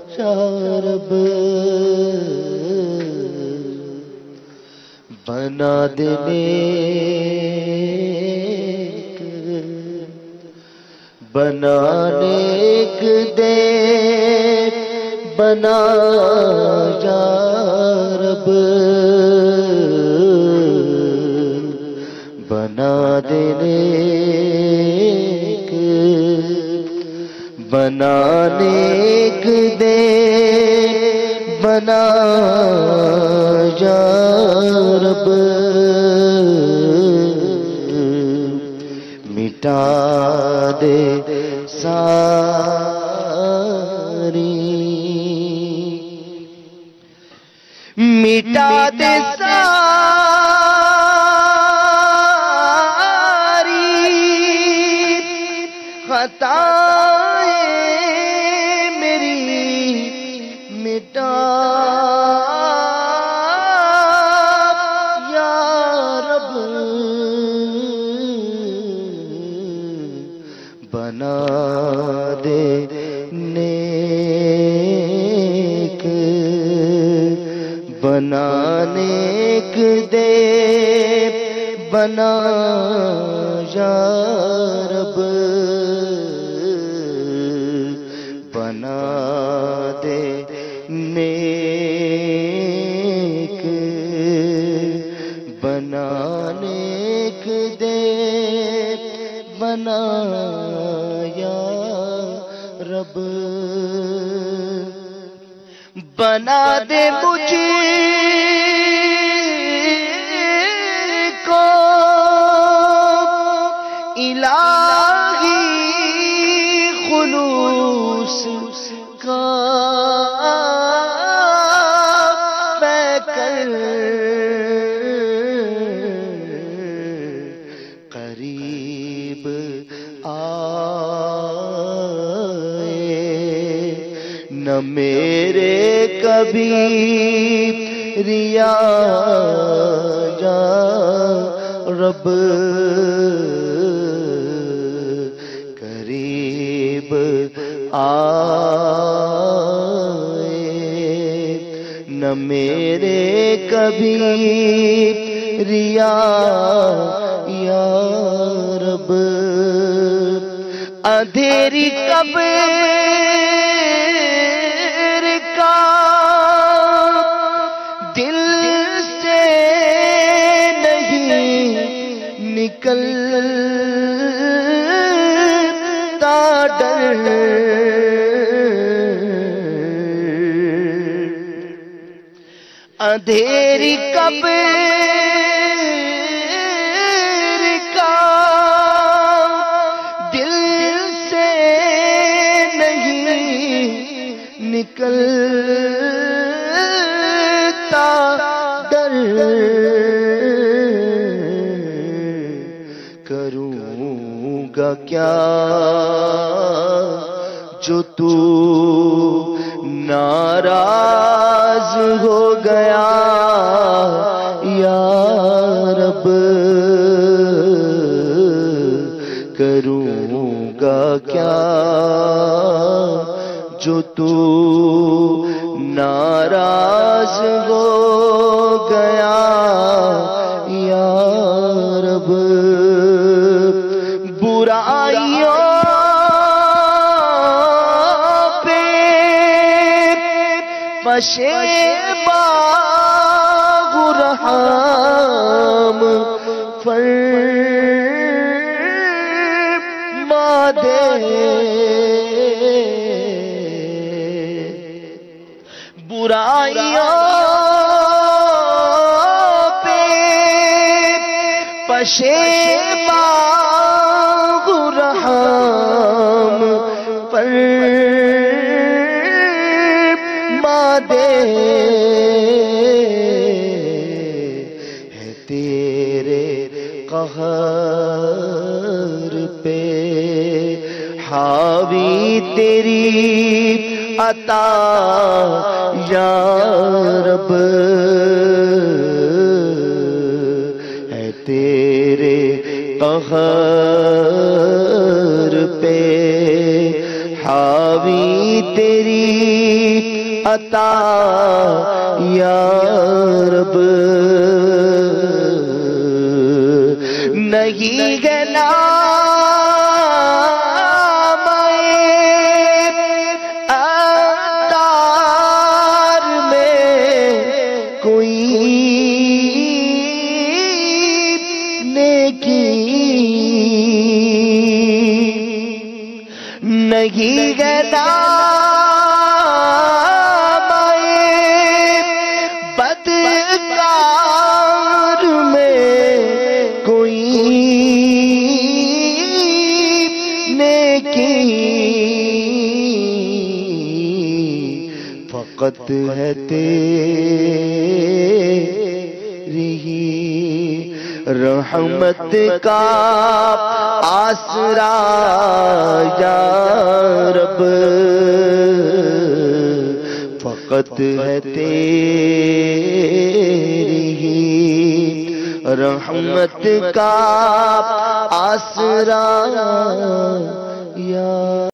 یا رب بنا دے نیک بنا نیک دے بنا یا رب بنا دے نیک بنا نیک دے بنا یا رب مٹا دے ساری مٹا دے ساری خطائیں میری مٹا یا رب بنا دے نیک بنا نیک دے بنا یا رب بنا دے نیک بنا نیک دے بنا یا رب بنا دے مجھے کو الہی خلوص کا پیکر قریب آئے نہ میرے کبھی ریا یا رب قریب آئے نہ میرے کبھی ریا یا رب اندھیری قبر کا دل سے نہیں نکلتا ڈر اندھیری قبر کا دل سے نہیں نکلتا ڈر کروں گا کیا جو تو ناراض ہو گیا یا رب کروں گا کیا جو تو ناراض ہو گیا یا رب برائیوں پشیماں رحم فرما دے برائیوں پہ پشیماں رحم فرما دے ہے تیرے قہر پہ حاوی تیری عطا یا رب ہے تیرے قہر پہ حاوی تیری عطا یا رب نہیں گنا نہیں گنا بدکار میں کوئی نیکی فقط ہے تیری رحمت کا آسرا یا رب فقط ہے تیری رحمت کا آسرا یا